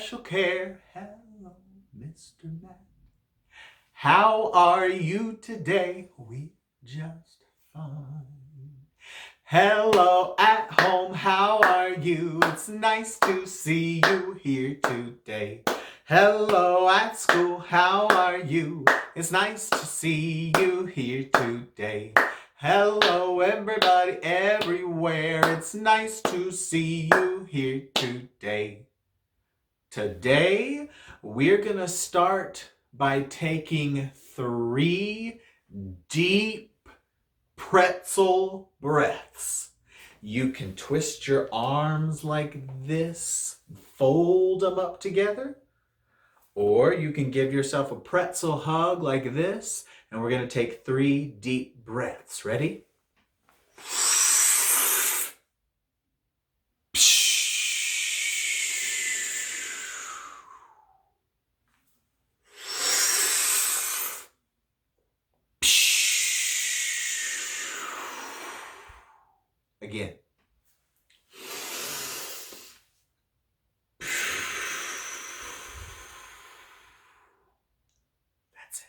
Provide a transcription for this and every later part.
special care. Hello, Mr. Matt. How are you today? We just fine. Hello at home, how are you? It's nice to see you here today. Hello at school, how are you? It's nice to see you here today. Hello everybody everywhere, it's nice to see you here today. Today, we're gonna start by taking 3 deep pretzel breaths. You can twist your arms like this, fold them up together, or you can give yourself a pretzel hug like this, and we're gonna take 3 deep breaths. Ready? Again. That's it.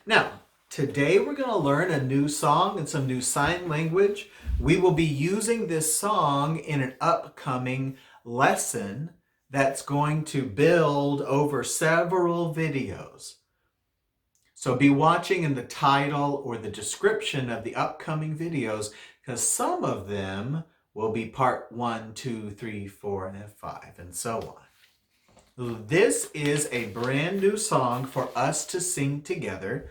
Now, today we're going to learn a new song and some new sign language. We will be using this song in an upcoming lesson that's going to build over several videos. So be watching in the title or the description of the upcoming videos, because some of them will be part 1, 2, 3, 4, and 5, and so on. This is a brand new song for us to sing together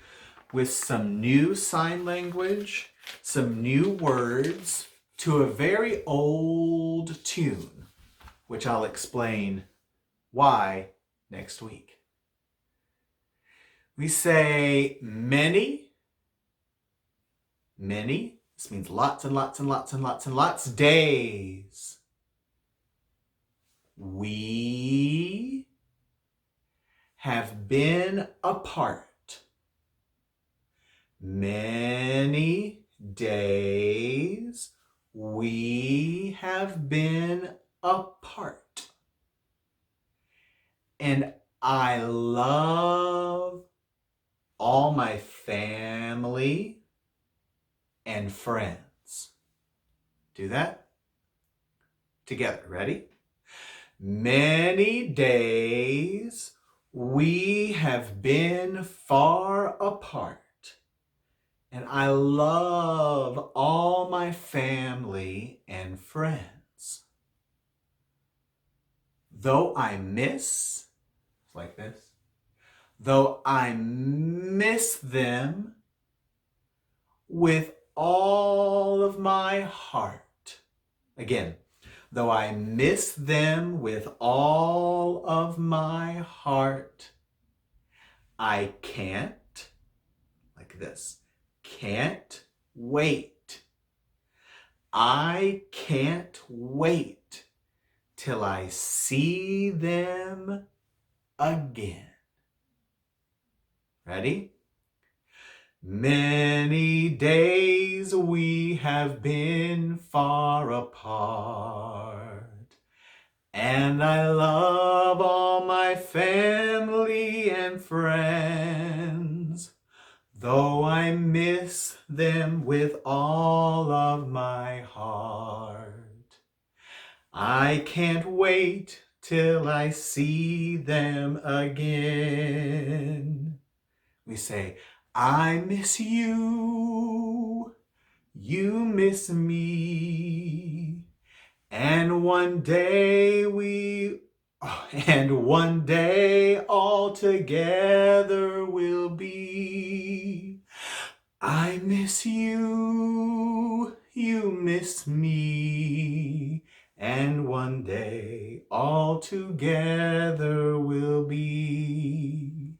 with some new sign language, some new words to a very old tune, which I'll explain why next week. We say many. This means lots and lots and lots and lots and lots. Days. We have been apart. Many days we have been apart. And I love all my family and friends. Do that together. Ready? Many days we have been far apart, and I love all my family and friends. Though I miss, like this, though I miss them with all of my heart. Again, though I miss them with all of my heart, I can't, like this, can't wait. I can't wait till I see them again. Ready? Many days we have been far apart, and I love all my family and friends, though I miss them with all of my heart. I can't wait till I see them again. We say, I miss you, you miss me, and one day all together we'll be. I miss you, you miss me, and one day all together we'll be.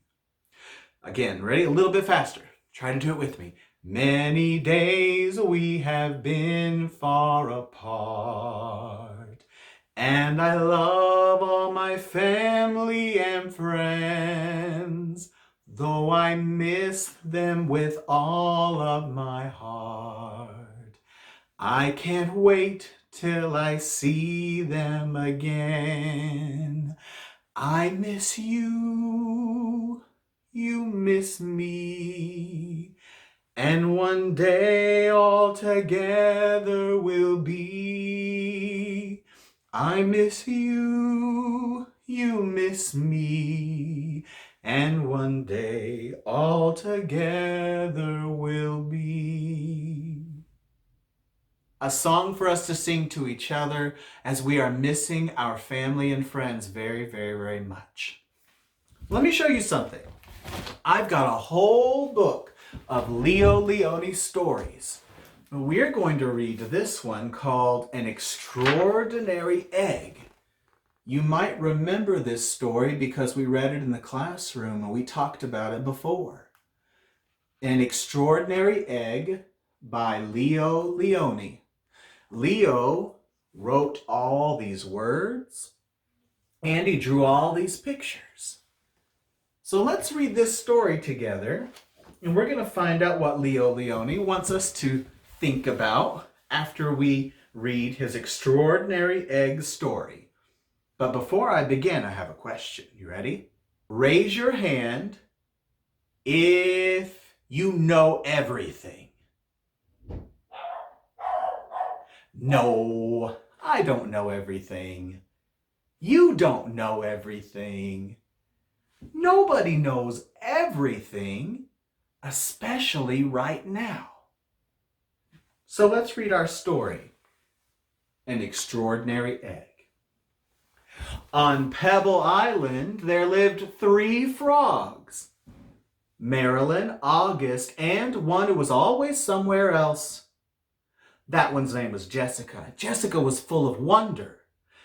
Again, ready? A little bit faster. Try to do it with me. Many days we have been far apart, and I love all my family and friends, though I miss them with all of my heart. I can't wait till I see them again. I miss you, you miss me, and one day all together we'll be. I miss you, you miss me, and one day all together we'll be. A song for us to sing to each other as we are missing our family and friends very, very, very much. Let me show you something. I've got a whole book of Leo Lionni stories. We're going to read this one called An Extraordinary Egg. You might remember this story because we read it in the classroom and we talked about it before. An Extraordinary Egg by Leo Lionni. Leo wrote all these words and he drew all these pictures. So let's read this story together and we're going to find out what Leo Lionni wants us to think about after we read his Extraordinary Egg story. But before I begin, I have a question. You ready? Raise your hand if you know everything. No, I don't know everything. You don't know everything. Nobody knows everything, especially right now. So let's read our story, An Extraordinary Egg. On Pebble Island, there lived 3 frogs. Marilyn, August, and one who was always somewhere else. That one's name was Jessica. Jessica was full of wonder.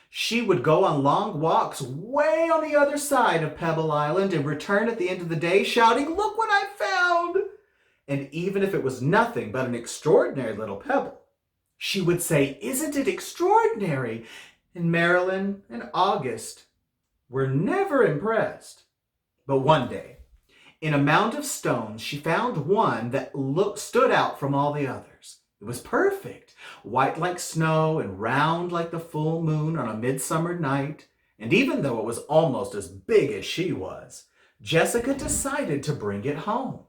She would go on long walks way on the other side of Pebble Island and return at the end of the day shouting, "Look what I found!" And even if it was nothing but an extraordinary little pebble, she would say, "Isn't it extraordinary?" And Marilyn and August were never impressed. But one day, in a mound of stones, she found one that stood out from all the others. It was perfect, white like snow and round like the full moon on a midsummer night. And even though it was almost as big as she was, Jessica decided to bring it home.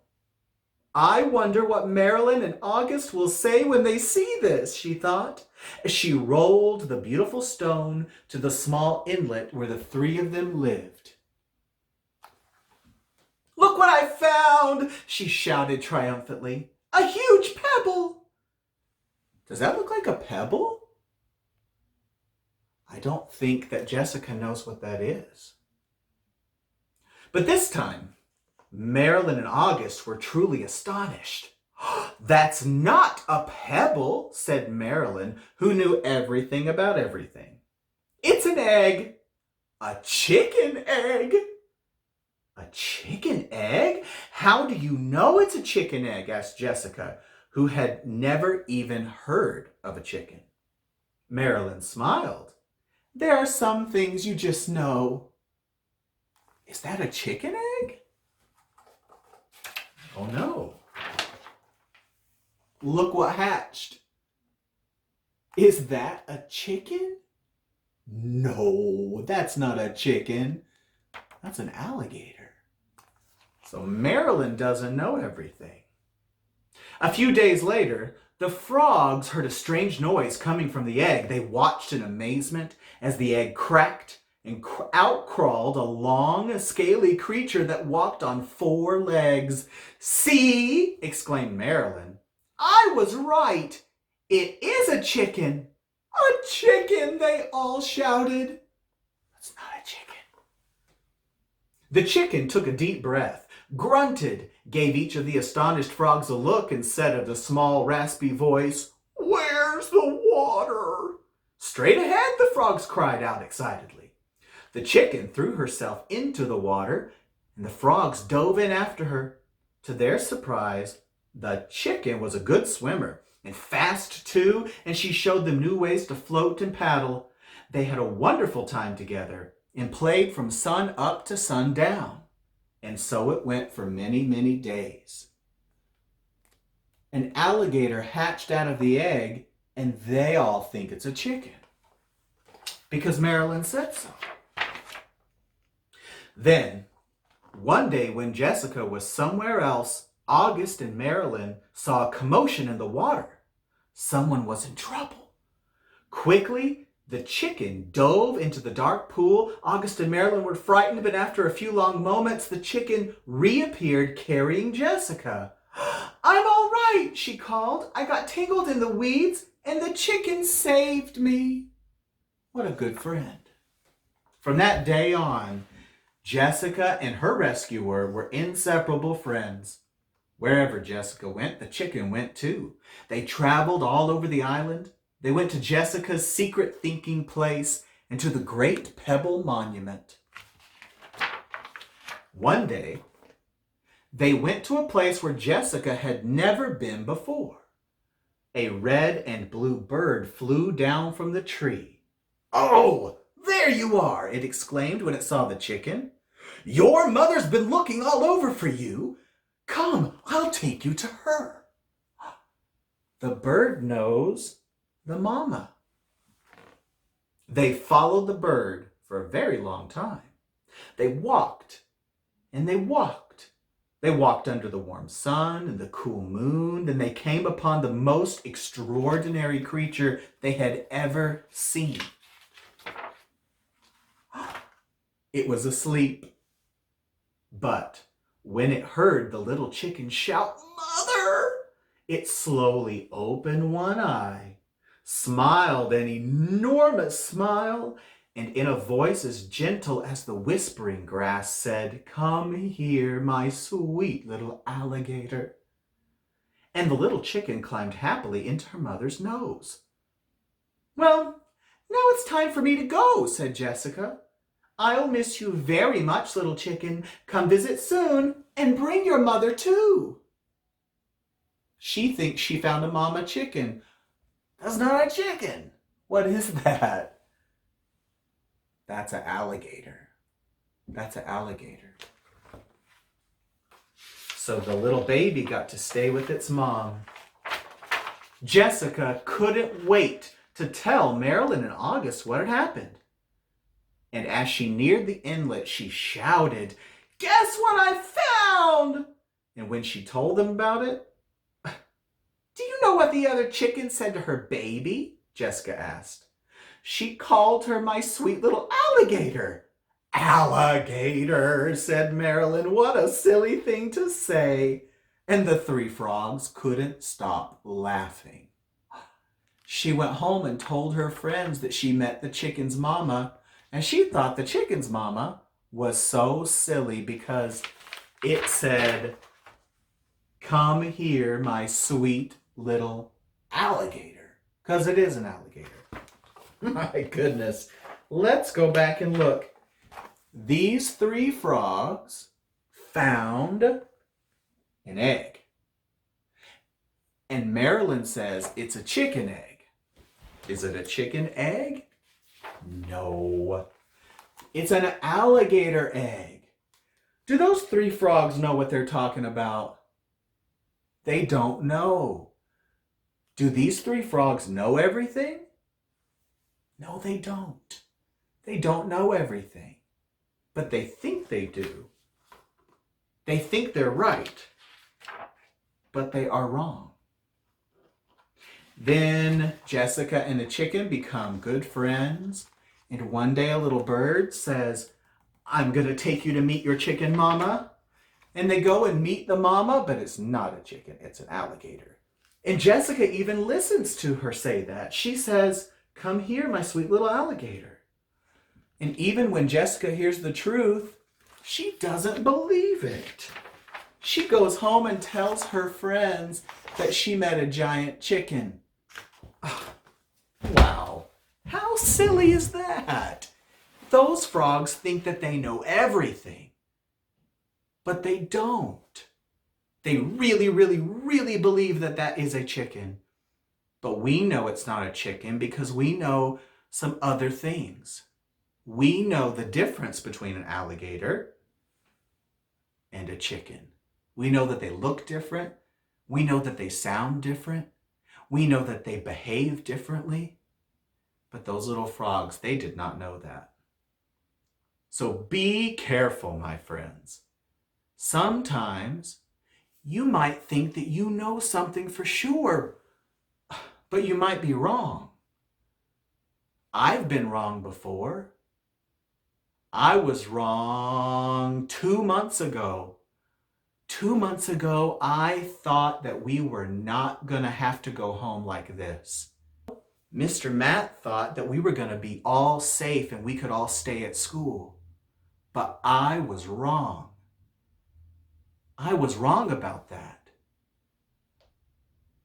I wonder what Marilyn and August will say when they see this, she thought, as she rolled the beautiful stone to the small inlet where the 3 of them lived. "Look what I found!" she shouted triumphantly. "A huge pebble!" Does that look like a pebble? I don't think that Jessica knows what that is. But this time, Marilyn and August were truly astonished. "That's not a pebble," said Marilyn, who knew everything about everything. "It's an egg. A chicken egg." "A chicken egg? How do you know it's a chicken egg?" asked Jessica, who had never even heard of a chicken. Marilyn smiled. "There are some things you just know." "Is that a chicken egg?" "Oh no. Look what hatched." "Is that a chicken?" "No, that's not a chicken. That's an alligator." So Marilyn doesn't know everything. A few days later, the frogs heard a strange noise coming from the egg. They watched in amazement as the egg cracked and out crawled a long, scaly creature that walked on 4 legs. "See!" exclaimed Marilyn. "I was right. It is a chicken." "A chicken!" they all shouted. "That's not a chicken." The chicken took a deep breath, grunted, gave each of the astonished frogs a look, and said in a small, raspy voice, "Where's the water?" "Straight ahead," the frogs cried out excitedly. The chicken threw herself into the water, and the frogs dove in after her. To their surprise, the chicken was a good swimmer, and fast too, and she showed them new ways to float and paddle. They had a wonderful time together and played from sun up to sundown. And so it went for many, many days. An alligator hatched out of the egg, and they all think it's a chicken because Marilyn said so. Then, one day when Jessica was somewhere else, August and Marilyn saw a commotion in the water. Someone was in trouble. Quickly, the chicken dove into the dark pool. August and Marilyn were frightened, but after a few long moments, the chicken reappeared carrying Jessica. "I'm all right," she called. "I got tangled in the weeds, and the chicken saved me." What a good friend. From that day on, Jessica and her rescuer were inseparable friends. Wherever Jessica went, the chicken went too. They traveled all over the island. They went to Jessica's secret thinking place and to the Great Pebble Monument. One day, they went to a place where Jessica had never been before. A red and blue bird flew down from the tree. "Oh, there you are!" it exclaimed when it saw the chicken. "Your mother's been looking all over for you. Come, I'll take you to her." The bird knows the mama. They followed the bird for a very long time. They walked and they walked. They walked under the warm sun and the cool moon, and they came upon the most extraordinary creature they had ever seen. It was asleep. But when it heard the little chicken shout, "Mother!" it slowly opened one eye, smiled an enormous smile, and in a voice as gentle as the whispering grass said, "Come here, my sweet little alligator." And the little chicken climbed happily into her mother's nose. "Well, now it's time for me to go," said Jessica. "I'll miss you very much, little chicken. Come visit soon and bring your mother too." She thinks she found a mama chicken. That's not a chicken. What is that? That's an alligator. That's an alligator. So the little baby got to stay with its mom. Jessica couldn't wait to tell Marilyn and August what had happened. And as she neared the inlet, she shouted, "Guess what I found?" And when she told them about it, "Do you know what the other chicken said to her baby?" Jessica asked. "She called her my sweet little alligator." "Alligator," said Marilyn. "What a silly thing to say." And the three frogs couldn't stop laughing. She went home and told her friends that she met the chicken's mama, and she thought the chicken's mama was so silly because it said, "Come here, my sweet little alligator," because it is an alligator. My goodness. Let's go back and look. These three frogs found an egg. And Marilyn says it's a chicken egg. Is it a chicken egg? No. It's an alligator egg. Do those three frogs know what they're talking about? They don't know. Do these three frogs know everything? No, they don't. They don't know everything. But they think they do. They think they're right. But they are wrong. Then Jessica and the chicken become good friends. And one day a little bird says, "I'm going to take you to meet your chicken mama." And they go and meet the mama, but it's not a chicken, it's an alligator. And Jessica even listens to her say that. She says, "Come here, my sweet little alligator." And even when Jessica hears the truth, she doesn't believe it. She goes home and tells her friends that she met a giant chicken. Wow, how silly is that? Those frogs think that they know everything, but they don't. They really, really, really believe that that is a chicken. But we know it's not a chicken because we know some other things. We know the difference between an alligator and a chicken. We know that they look different. We know that they sound different. We know that they behave differently. But those little frogs, they did not know that. So be careful, my friends. Sometimes you might think that you know something for sure, but you might be wrong. I've been wrong before. I was wrong 2 months ago. 2 months ago, I thought that we were not going to have to go home like this. Mr. Matt thought that we were going to be all safe and we could all stay at school. But I was wrong. I was wrong about that.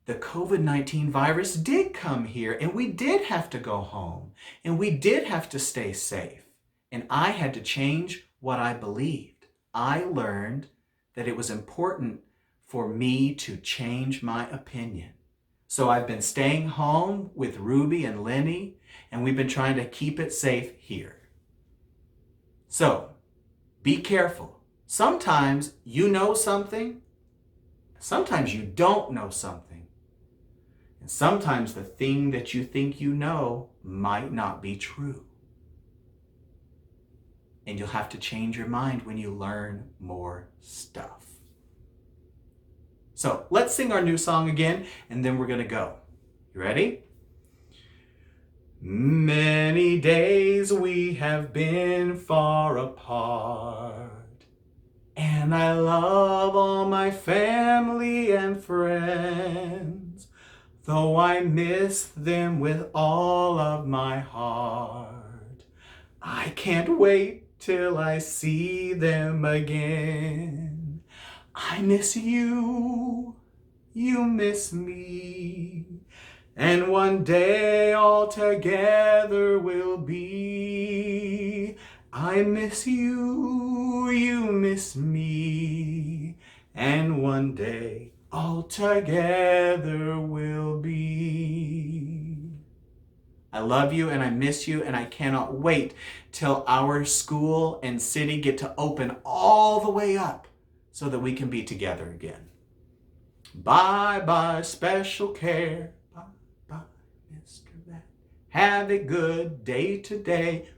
The COVID-19 virus did come here and we did have to go home and we did have to stay safe. And I had to change what I believed. I learned that it was important for me to change my opinion. So I've been staying home with Ruby and Lenny, and we've been trying to keep it safe here. So be careful. Sometimes you know something, sometimes you don't know something. And sometimes the thing that you think you know might not be true. And you'll have to change your mind when you learn more stuff. So let's sing our new song again, and then we're going to go. You ready? Many days we have been far apart, and I love all my family and friends, though I miss them with all of my heart. I can't wait till I see them again. I miss you, you miss me, and one day all together we'll be. I miss you, you miss me, and one day all together we'll be. I love you and I miss you, and I cannot wait till our school and city get to open all the way up so that we can be together again. Bye-bye, special care. Bye-bye, Mr. Matt. Have a good day today.